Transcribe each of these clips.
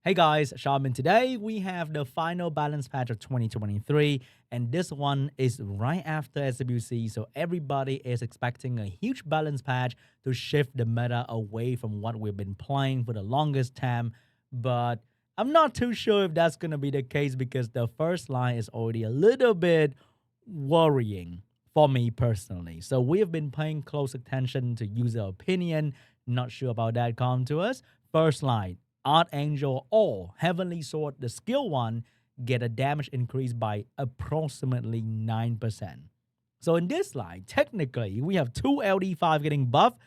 Hey guys, SeanB. Today we have the final balance patch of 2023, and this one is right after SWC, so everybody is expecting a huge balance patch to shift the meta away from what we've been playing for the longest time. But I'm not too sure if that's gonna be the case because the first line is already a little bit worrying for me personally. So we have been paying close attention to user opinion. Not sure about that. Come to us. First line. Archangel or Heavenly Sword, the skill one, get a damage increase by approximately 9%. So in this line, technically, we have two LD5 getting buffed,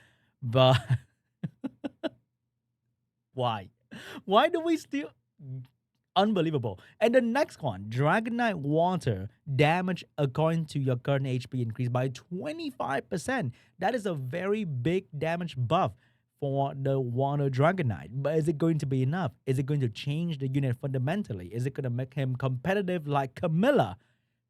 but why? Why do we still... Unbelievable. And the next one, Dragonite Water, damage according to your current HP increased by 25%. That is a very big damage buff for the Water Dragonite. But is it going to be enough? Is it going to change the unit fundamentally? Is it going to make him competitive like Camilla?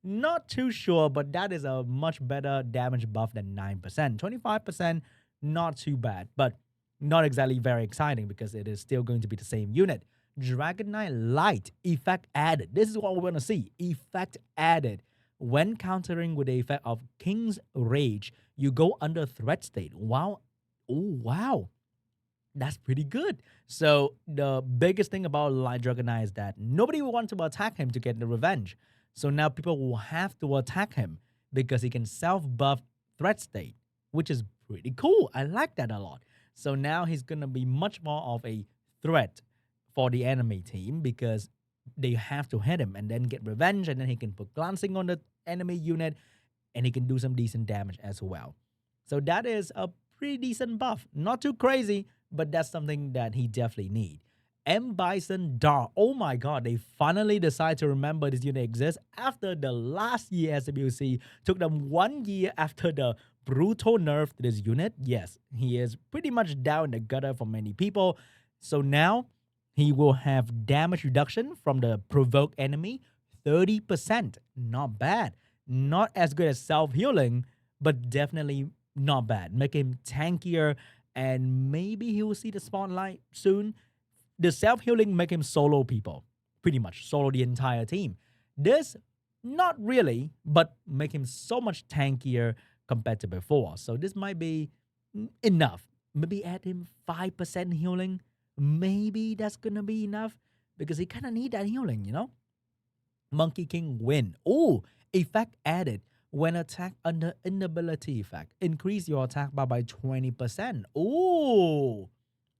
Not too sure, but that is a much better damage buff than 9%. 25%, not too bad, but not exactly very exciting because it is still going to be the same unit. Dragonite Light, effect added. This is what we want to see. Effect added. When countering with the effect of King's Rage, you go under threat state. Wow. Oh, wow. That's pretty good. So the biggest thing about Light Dragonite is that nobody will want to attack him to get the revenge. So now people will have to attack him because he can self-buff threat state, which is pretty cool. I like that a lot. So now he's going to be much more of a threat for the enemy team because they have to hit him and then get revenge, and then he can put glancing on the enemy unit and he can do some decent damage as well. So that is a pretty decent buff. Not too crazy, but that's something that he definitely needs. Emison Dark. Oh my god, they finally decide to remember this unit exists after the last year SWC took them 1 year after the brutal nerf to this unit. Yes, he is pretty much down in the gutter for many people. So now he will have damage reduction from the provoked enemy 30%. Not bad. Not as good as self-healing, but definitely not bad. Make him tankier, and maybe he will see the spotlight soon. The self-healing make him solo people. Pretty much solo the entire team. This, not really, but make him so much tankier compared to before. So this might be enough. Maybe add him 5% healing. Maybe that's gonna be enough because he kind of need that healing, you know? Monkey King win. Oh, effect added. When attack under inability effect, increase your attack by 20%. Oh,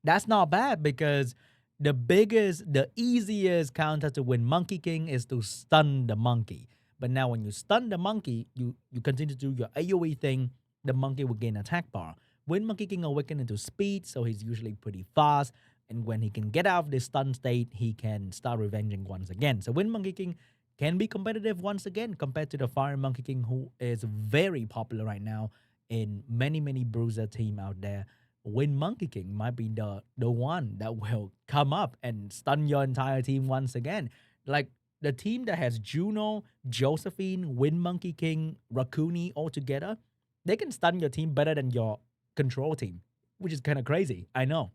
that's not bad because the easiest counter to win Monkey King is to stun the monkey. But now when you stun the monkey, you continue to do your AoE thing, the monkey will gain attack bar. When Monkey King awaken into speed, so he's usually pretty fast. And when he can get out of this stun state, he can start revenging once again. So when Monkey King can be competitive once again compared to the Fire Monkey King, who is very popular right now in many bruiser team out there. Win Monkey King might be the one that will come up and stun your entire team once again. Like the team that has Juno, Josephine, Win Monkey King, Raccoony all together, they can stun your team better than your control team, which is kind of crazy. I know.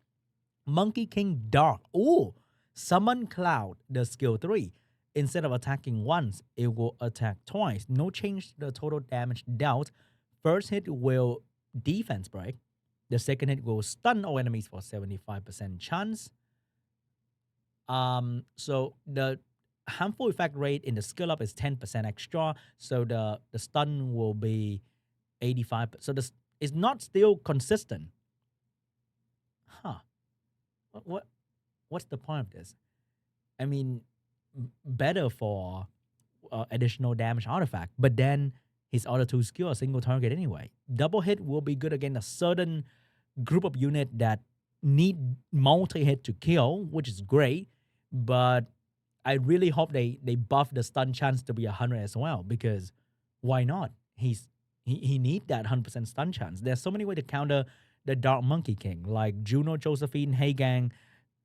Monkey King Dark. Oh, Summon Cloud, the skill 3. Instead of attacking once, it will attack twice. No change to the total damage dealt. First hit will defense break. The second hit will stun all enemies for 75% chance. So the harmful effect rate in the skill up is 10% extra. So the stun will be 85%. So this is not still consistent. Huh. What's the point of this? I mean, better for additional damage artifact, but then his other two skill a single target anyway. Double hit will be good against a certain group of unit that need multi-hit to kill, which is great, but I really hope they buff the stun chance to be 100 as well, because why not? He need that 100% stun chance. There's so many ways to counter the Dark Monkey King, like Juno, Josephine, Hey Gang.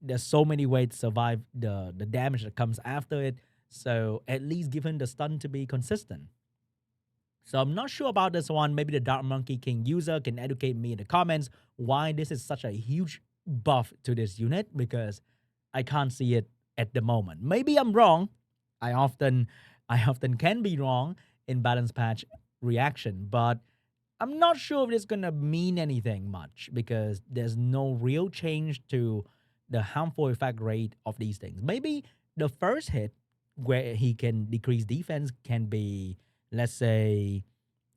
There's so many ways to survive the damage that comes after it. So at least give him the stun to be consistent. So I'm not sure about this one. Maybe the Dark Monkey King user can educate me in the comments why this is such a huge buff to this unit, because I can't see it at the moment. Maybe I'm wrong. I often I often can be wrong in balance patch reaction, but I'm not sure if it's gonna mean anything much because there's no real change to the harmful effect rate of these things. Maybe the first hit where he can decrease defense can be, let's say,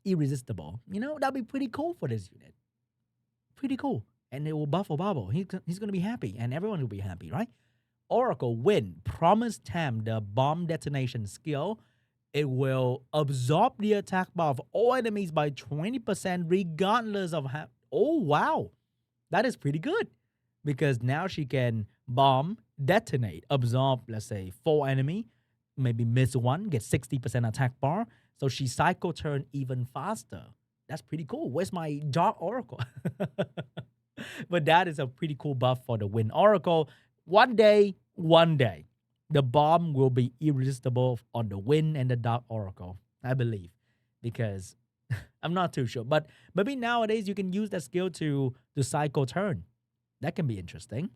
irresistible. That'd be pretty cool for this unit. Pretty cool. And it will buffle bubble. He's gonna be happy, and everyone will be happy, right? Oracle Wind Promise Tam, the bomb detonation skill. It will absorb the attack bar of all enemies by 20% regardless of how. Oh, wow. That is pretty good because now she can bomb, detonate, absorb, let's say, 4 enemy, maybe miss one, get 60% attack bar. So she cycle turn even faster. That's pretty cool. Where's my Dark Oracle? But that is a pretty cool buff for the Wind Oracle. One day, the bomb will be irresistible on the Wind and the Dark Oracle, I believe, because I'm not too sure. But maybe nowadays you can use that skill to cycle turn. That can be interesting.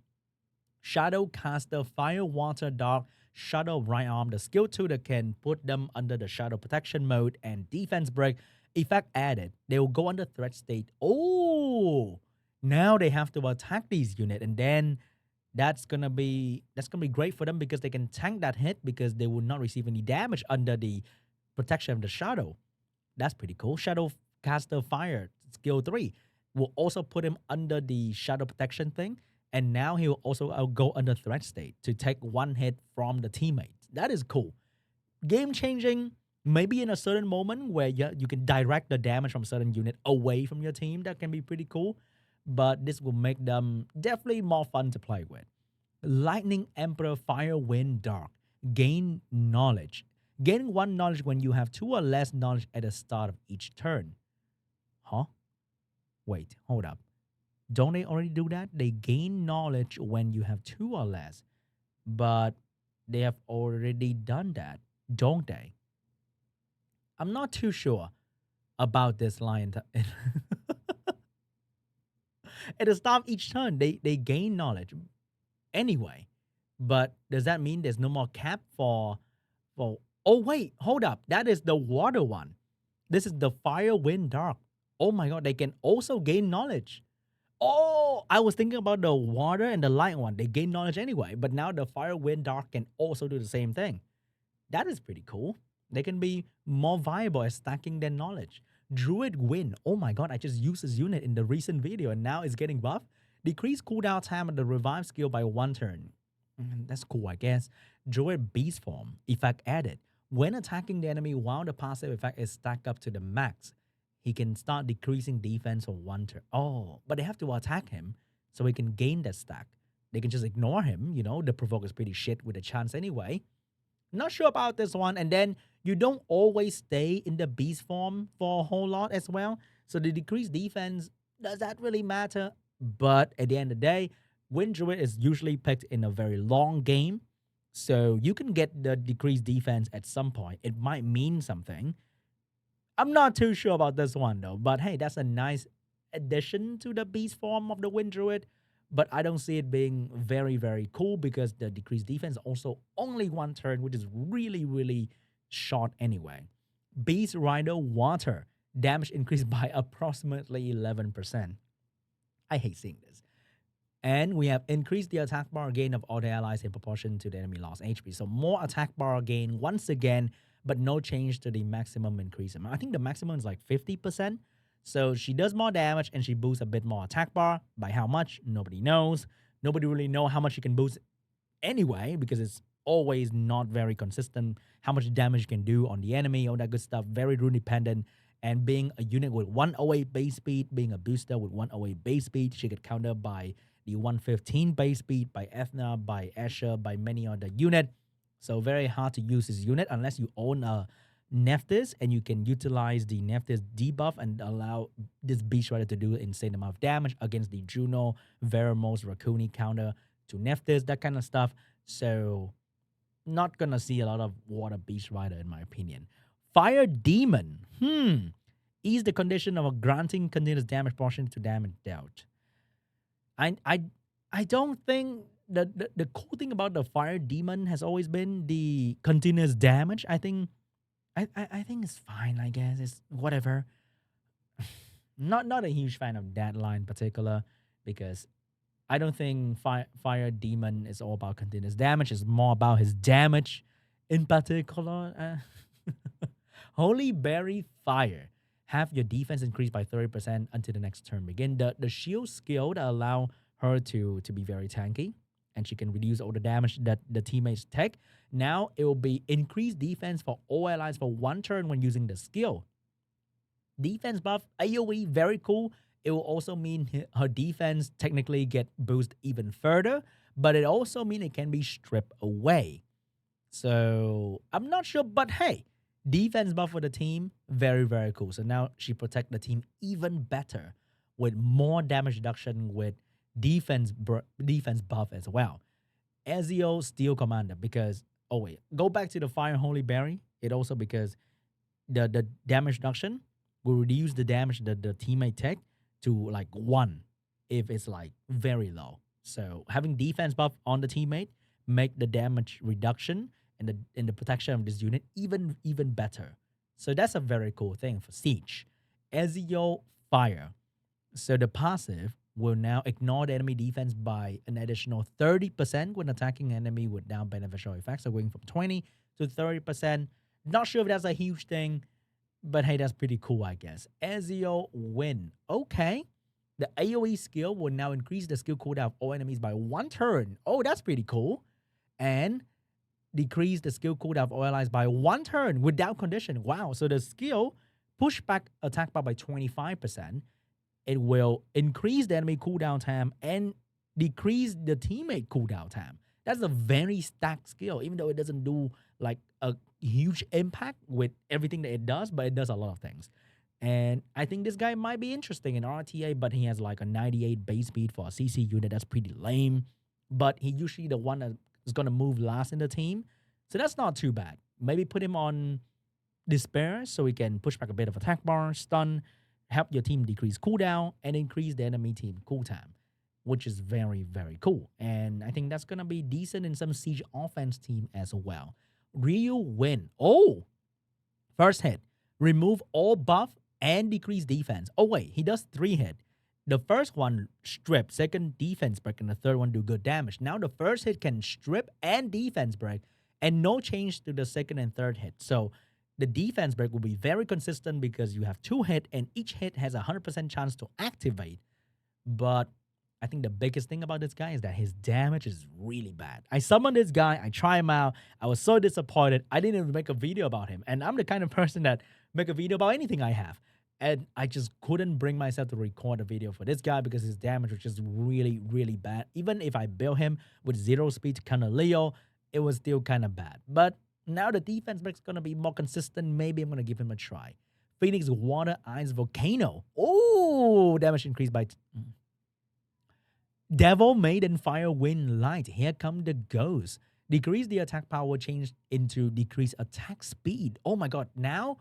Shadowcaster, Fire, Water, Dark, Shadow Right Arm, the skill 2 that can put them under the Shadow Protection mode and Defense Break. Effect added. They will go under threat state. Oh, now they have to attack these units, and then that's gonna be great for them because they can tank that hit because they will not receive any damage under the protection of the shadow. That's pretty cool. Shadow Caster Fire skill 3 will also put him under the shadow protection thing, and now he will also go under threat state to take one hit from the teammates. That is cool. Game changing. Maybe in a certain moment where you can direct the damage from a certain unit away from your team. That can be pretty cool. But this will make them definitely more fun to play with. Lightning Emperor, Fire, Wind, Dark. Gain knowledge. Gain 1 knowledge when you have 2 or less knowledge at the start of each turn. Huh? Wait, hold up. Don't they already do that? They gain knowledge when you have 2 or less. But they have already done that, don't they? I'm not too sure about this line. At the start of each turn, they gain knowledge anyway. But does that mean there's no more cap for? Oh wait, hold up. That is the water one. This is the Fire, Wind, Dark. Oh my god, they can also gain knowledge. Oh, I was thinking about the water and the light one. They gain knowledge anyway, but now the Fire, Wind, Dark can also do the same thing. That is pretty cool. They can be more viable at stacking their knowledge. Druid Wind. Oh my god, I just used this unit in the recent video and now it's getting buffed. Decrease cooldown time of the revive skill by 1 turn. That's cool, I guess. Druid Beast Form. Effect added. When attacking the enemy while the passive effect is stacked up to the max, he can start decreasing defense for 1 turn. Oh, but they have to attack him so he can gain that stack. They can just ignore him. The provoke is pretty shit with a chance anyway. Not sure about this one. And then you don't always stay in the beast form for a whole lot as well. So the decreased defense, does that really matter? But at the end of the day, Wind Druid is usually picked in a very long game. So you can get the decreased defense at some point. It might mean something. I'm not too sure about this one though. But hey, that's a nice addition to the beast form of the Wind Druid. But I don't see it being very, very cool because the decreased defense also only 1 turn, which is really, really short anyway. Beast Rider Water. Damage increased by approximately 11%. I hate seeing this. And we have increased the attack bar gain of all the allies in proportion to the enemy lost HP. So more attack bar gain once again, but no change to the maximum increase. I think the maximum is like 50%. So she does more damage and she boosts a bit more attack bar. By how much? Nobody knows. Nobody really knows how much she can boost anyway because it's always not very consistent how much damage you can do on the enemy, all that good stuff. Very rune dependent. And being a unit with 108 base speed, being a booster with 108 base speed, she get countered by the 115 base speed, by Ethna, by Asher, by many other unit. So very hard to use this unit unless you own a Nephthys and you can utilize the Nephthys debuff and allow this Beast Rider to do an insane amount of damage against the Juno, Veramos, Raccoon counter to Nephthys, that kind of stuff. So not gonna see a lot of Water Beast Rider in my opinion. Fire Demon. Ease the condition of a granting continuous damage portion to damage dealt. I don't think the cool thing about the fire demon has always been the continuous damage. I think it's fine. I guess it's whatever. Not a huge fan of that line in particular because I don't think fire demon is all about continuous damage. It's more about his damage in particular. Holyberry Fire. Have your defense increased by 30% until the next turn begin. The shield skill that allow her to be very tanky, and she can reduce all the damage that the teammates take. Now it will be increased defense for all allies for 1 turn when using the skill. Defense buff, AoE, very cool. It will also mean her defense technically get boosted even further, but it also means it can be stripped away. So I'm not sure, but hey, defense buff for the team, very, very cool. So now she protect the team even better with more damage reduction with defense buff as well. Ezio Steel Commander because, oh wait, go back to the Fire Holyberry. It also because the damage reduction will reduce the damage that the teammate take to like 1 if it's like very low. So having defense buff on the teammate make the damage reduction and the protection of this unit even better. So that's a very cool thing for Siege. Ezio Fire. So the passive will now ignore the enemy defense by an additional 30% when attacking enemy with down beneficial effects. So going from 20 to 30%. Not sure if that's a huge thing, but hey, that's pretty cool, I guess. Ezio Win. Okay. The AoE skill will now increase the skill cooldown of all enemies by 1 turn. Oh, that's pretty cool. And decrease the skill cooldown of all allies by 1 turn without condition. Wow. So the skill push back attack bar by 25%. It will increase the enemy cooldown time and decrease the teammate cooldown time. That's a very stacked skill, even though it doesn't do like a huge impact with everything that it does, but it does a lot of things. And I think this guy might be interesting in RTA, but he has like a 98 base speed for a CC unit. That's pretty lame. But he usually the one that is going to move last in the team. So that's not too bad. Maybe put him on Despair so he can push back a bit of attack bar, stun, help your team decrease cooldown, and increase the enemy team cooltime, which is very, very cool. And I think that's going to be decent in some Siege offense team as well. Real win. Oh, first hit. Remove all buff and decrease defense. Oh, wait. He does 3 hit. The first one, strip. Second, defense break. And the third one, do good damage. Now the first hit can strip and defense break. And no change to the second and third hit. So the defense break will be very consistent because you have 2 hit. And each hit has a 100% chance to activate. But I think the biggest thing about this guy is that his damage is really bad. I summoned this guy. I try him out. I was so disappointed. I didn't even make a video about him. And I'm the kind of person that make a video about anything I have. And I just couldn't bring myself to record a video for this guy because his damage was just really, really bad. Even if I built him with 0 speed to counter Leo, it was still kind of bad. But now the defense break's going to be more consistent. Maybe I'm going to give him a try. Phoenix Water Ice Volcano. Oh, damage increased by... Devil Maiden Fire Wind Light. Here come the ghosts. Decrease the attack power changed into decrease attack speed. Oh my god. Now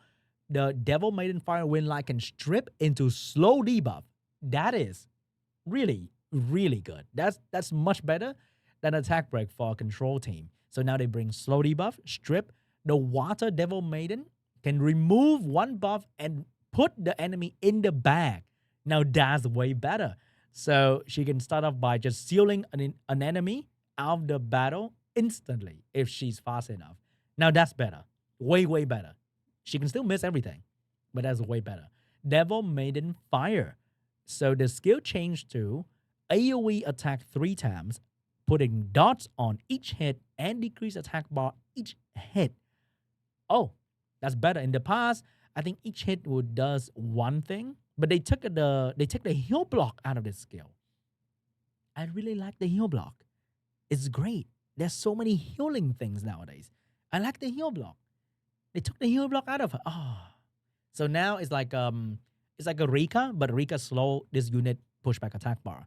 the Devil Maiden Fire Wind Light can strip into slow debuff. That is really, really good. That's much better than attack break for a control team. So now they bring slow debuff, strip. The Water Devil Maiden can remove 1 buff and put the enemy in the bag. Now that's way better. So she can start off by just sealing an enemy out of the battle instantly if she's fast enough. Now that's better. Way, way better. She can still miss everything, but that's way better. Devil Maiden Fire. So the skill changed to AoE attack 3 times, putting dots on each hit and decrease attack bar each hit. Oh, that's better. In the past, I think each hit does 1 thing. But they took the heal block out of this skill. I really like the heal block. It's great. There's so many healing things nowadays. I like the heal block. They took the heal block out of her. Oh. So now it's like a Rika, but Rika slow this unit pushback attack bar.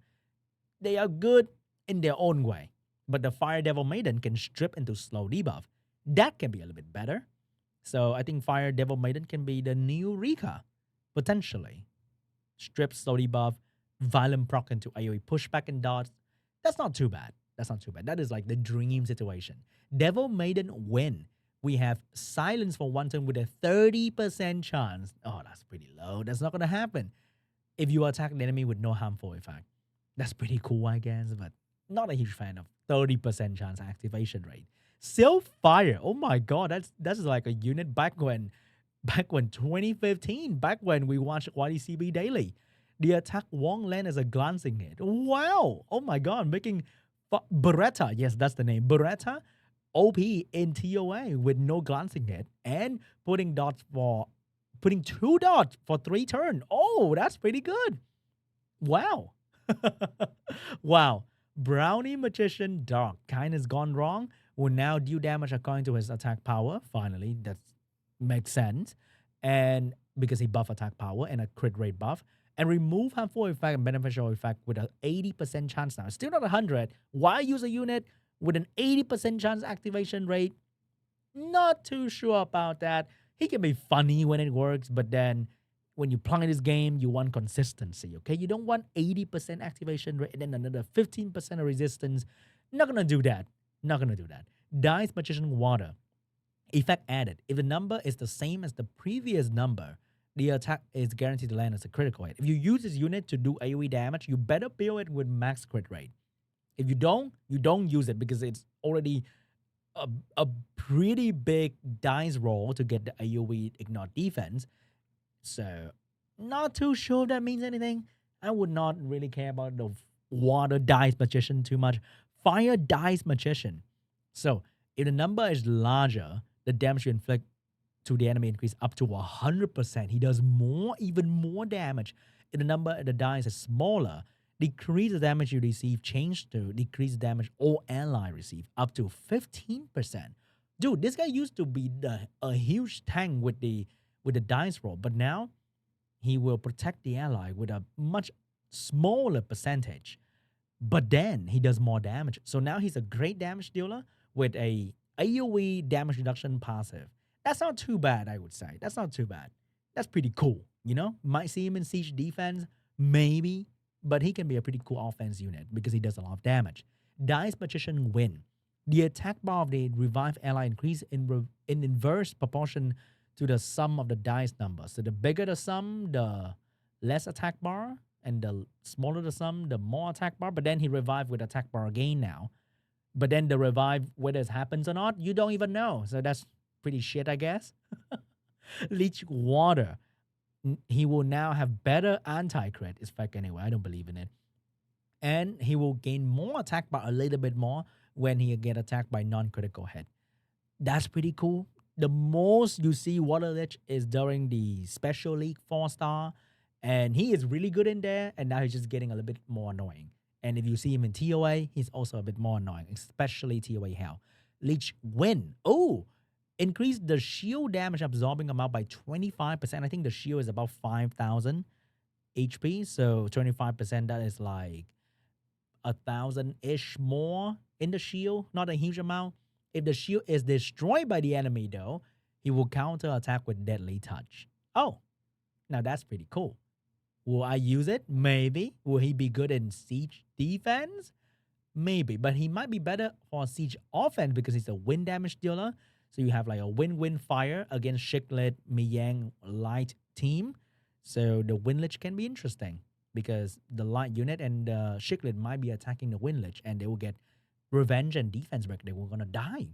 They are good in their own way. But the Fire Devil Maiden can strip into slow debuff. That can be a little bit better. So I think Fire Devil Maiden can be the new Rika, potentially. Strip, slow debuff, violent proc into AoE pushback and dodge. That's not too bad. That's not too bad. That is like the dream situation. Devil Maiden win. We have silence for one turn with a 30% chance. Oh, that's pretty low. That's not going to happen if you attack the enemy with no harmful effect. That's pretty cool, I guess, but not a huge fan of 30% chance activation rate. Sylph Fire. Oh my god, that's like a unit back when 2015, back when we watched YDCB daily. The attack won't land as a glancing hit. Wow. Oh my god, making Beretta, yes, that's the name. Beretta OP in TOA with no glancing hit and putting 2 dots for 3 turn. Oh, that's pretty good. Wow. Wow. Brownie Magician Dark kind has gone wrong. Will now deal damage according to his attack power. Finally, that makes sense. And because he buff attack power and a crit rate buff. And remove harmful effect and beneficial effect with an 80% chance now. Still not 100. Why use a unit with an 80% chance activation rate? Not too sure about that. He can be funny when it works, but then when you play this game, you want consistency, okay? You don't want 80% activation rate and then another 15% of resistance. Not gonna do that. Not gonna do that. Dice Magician Water. Effect added. If the number is the same as the previous number, the attack is guaranteed to land as a critical hit. If you use this unit to do AoE damage, you better build it with max crit rate. If you don't use it because it's already a pretty big dice roll to get the AoE ignore defense. So, not too sure if that means anything. I would not really care about the water dice magician too much. Fire dice magician. So, if the number is larger, the damage you inflict to the enemy increase up to 100%. He does more, even more damage. If the number of the dice is smaller, decrease the damage you receive change to decrease the damage all ally receive up to 15%. Dude, this guy used to be a huge tank with the dice roll, but now he will protect the ally with a much smaller percentage. But then he does more damage. So now he's a great damage dealer with a AoE damage reduction passive. That's not too bad, I would say. That's not too bad. That's pretty cool, you know? Might see him in Siege defense, maybe, but he can be a pretty cool offense unit because he does a lot of damage. Dice Magician Win. The attack bar of the revived ally increase in inverse proportion to the sum of the dice numbers. So the bigger the sum, the less attack bar, and the smaller the sum, the more attack bar. But then he revived with attack bar again now. But then the revive, whether it happens or not, you don't even know. So that's pretty shit, I guess. Leech Water. He will now have better anti-crit effect anyway. I don't believe in it. And he will gain more attack bar a little bit more when he get attacked by non-critical hit. That's pretty cool. The most you see Water Lich is during the Special League 4-star. And he is really good in there. And now he's just getting a little bit more annoying. And if you see him in TOA, he's also a bit more annoying, especially TOA Hell. Leech Win. Oh, increase the shield damage absorbing amount by 25%. I think the shield is about 5,000 HP. So 25%, that is like 1,000-ish more in the shield. Not a huge amount. If the shield is destroyed by the enemy, though, he will counter attack with Deadly Touch. Oh, now that's pretty cool. Will I use it? Maybe. Will he be good in Siege defense? Maybe. But he might be better for Siege offense because he's a wind damage dealer. So you have like a wind fire against Shiklet, Miyang light team. So the Wind Lich can be interesting because the light unit and the Shiklet might be attacking the Wind Lich and they will get revenge and defense break. They were going to die.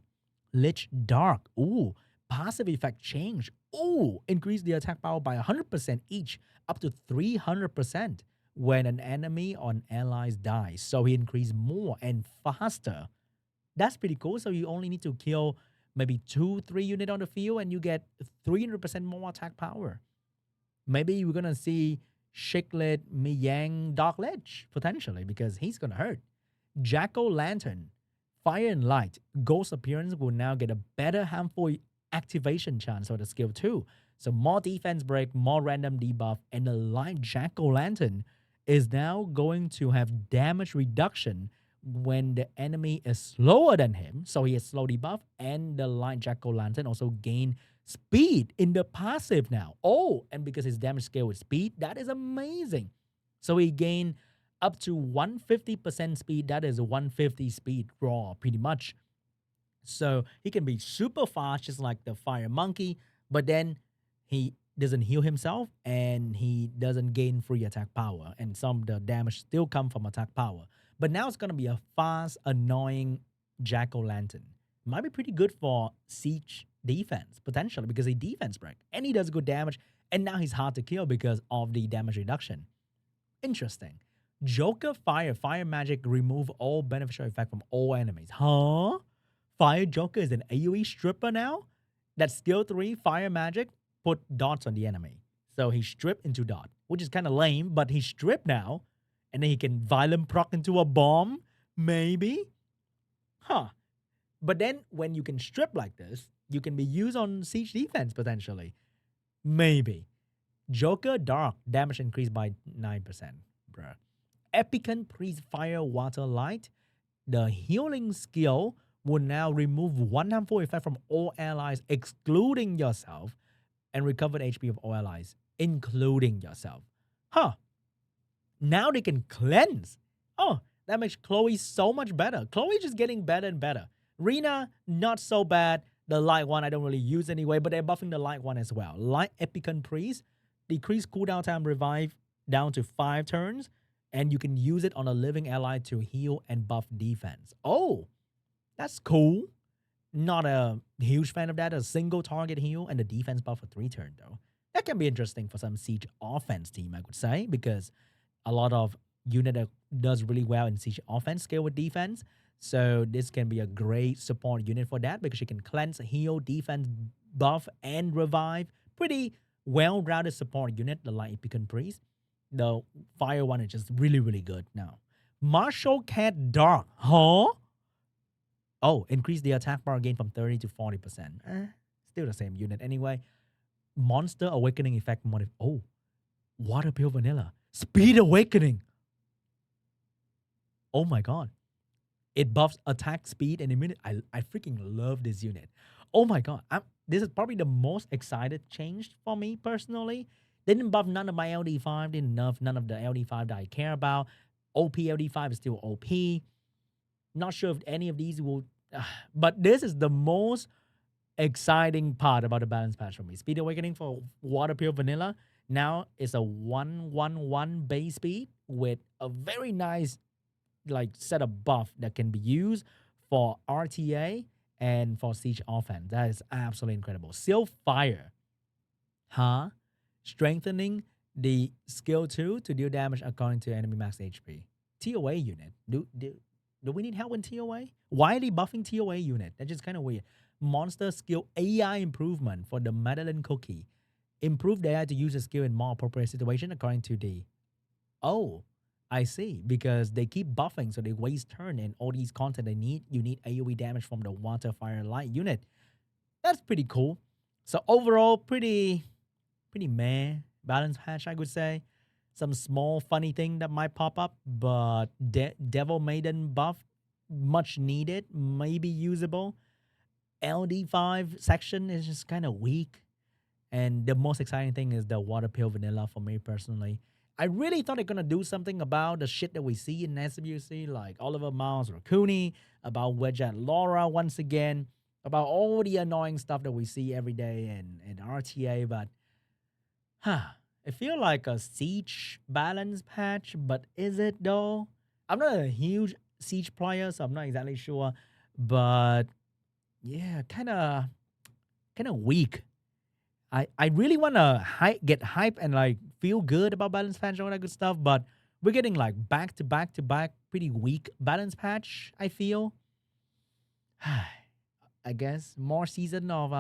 Lich Dark. Ooh. Passive effect change. Ooh. Increase the attack power by 100% each, up to 300% when an enemy or allies dies. So he increased more and faster. That's pretty cool. So you only need to kill maybe 2-3 units on the field and you get 300% more attack power. Maybe we're going to see Shiklet, Miyang, Dark Lich potentially because he's going to hurt. Jack-o'-lantern. Fire and Light. Ghost appearance will now get a better harmful activation chance for the skill too. So more defense break, more random debuff, and the light Jack-o'-lantern is now going to have damage reduction when the enemy is slower than him. So he has slow debuff, and the light Jack-o'-lantern also gain speed in the passive now. Oh, and because his damage scale with speed, that is amazing. So he gained up to 150% speed. That is a 150 speed draw, pretty much. So he can be super fast, just like the fire monkey, but then he doesn't heal himself and he doesn't gain free attack power. And some of the damage still come from attack power. But now it's gonna be a fast, annoying jack-o'-lantern. Might be pretty good for siege defense, potentially, because he defense break and he does good damage. And now he's hard to kill because of the damage reduction. Interesting. Joker Fire magic remove all beneficial effect from all enemies. Huh? Fire Joker is an AoE stripper now? That skill 3 fire magic put dots on the enemy. So he stripped into dot, which is kind of lame, but he's stripped now. And then he can violent proc into a bomb? Maybe? Huh. But then when you can strip like this, you can be used on siege defense potentially. Maybe. Joker Dark damage increased by 9%. Bruh. Epikion Priest Fire Water Light. The healing skill will now remove one harmful effect from all allies, excluding yourself, and recover the HP of all allies, including yourself. Huh. Now they can cleanse. Oh, that makes Chloe so much better. Chloe's just getting better and better. Rina, not so bad. The light one I don't really use anyway, but they're buffing the light one as well. Light Epikion Priest, decrease cooldown time revive down to 5 turns, and you can use it on a living ally to heal and buff defense. Oh, that's cool. Not a huge fan of that. A single target heal and the defense buff for 3 turns, though. That can be interesting for some siege offense team, I would say, because a lot of unit that does really well in siege offense scale with defense. So this can be a great support unit for that because you can cleanse, heal, defense, buff, and revive. Pretty well-rounded support unit, the Light Epikion Priest. The fire one is just really, really good now. Martial Cat Dark. Huh? Oh, increase the attack bar gain from 30 to 40%. Still the same unit anyway. Monster Awakening effect modif. Oh, Water Pure Vanilla. Speed Awakening. Oh my god. It buffs attack speed and immunity. I freaking love this unit. Oh my god. This is probably the most excited change for me personally. They didn't buff none of my LD5. Didn't nerf none of the LD5 that I care about. OP LD5 is still OP. Not sure if any of these will... but this is the most exciting part about the balance patch for me. Speed Awakening for Water Pure Vanilla. Now it's a 111 base speed with a very nice set of buff that can be used for RTA and for siege offense. That is absolutely incredible. Sylph Fire. Huh? Strengthening the skill 2 to deal damage according to enemy max HP. TOA unit. Do we need help in TOA? Why are they buffing TOA unit? That's just kind of weird. Monster skill AI improvement for the Madeline Cookie. Improve the AI to use the skill in more appropriate situation according to the... Oh, I see. Because they keep buffing, so they waste turn and all these content they need. You need AoE damage from the Water, Fire, Light unit. That's pretty cool. So overall, pretty meh balance patch, I would say. Some small funny thing that might pop up, but Devil Maiden buff, much needed, maybe usable. LD5 section is just kind of weak. And the most exciting thing is the Water Pure Vanilla for me personally. I really thought they're going to do something about the shit that we see in SWC, like Oliver Miles Raccoony, about Wedget Laura once again, about all the annoying stuff that we see every day in RTA, but I feel like a siege balance patch, but is it though? I'm not a huge siege player, so I'm not exactly sure, but yeah, kind of weak. I really want to get hype and feel good about balance patch and all that good stuff, but we're getting back to back pretty weak balance patch, I feel. I guess more season of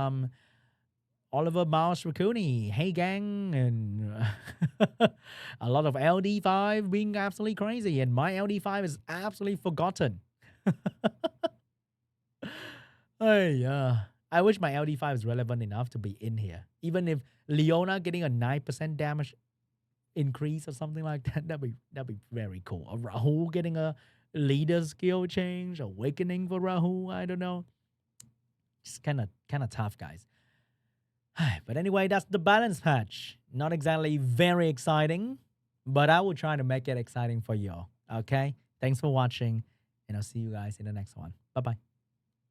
Oliver Miles Raccoony, Hey Gang, and a lot of LD5 being absolutely crazy, and my LD5 is absolutely forgotten. Hey, I wish my LD5 is relevant enough to be in here. Even if Leona getting a 9% damage increase or something like that, that'd be very cool. Or Rahul getting a leader skill change, awakening for Rahul, I don't know. Just kind of tough, guys. But anyway, that's the balance patch. Not exactly very exciting, but I will try to make it exciting for y'all. Okay. Thanks for watching, and I'll see you guys in the next one. Bye bye.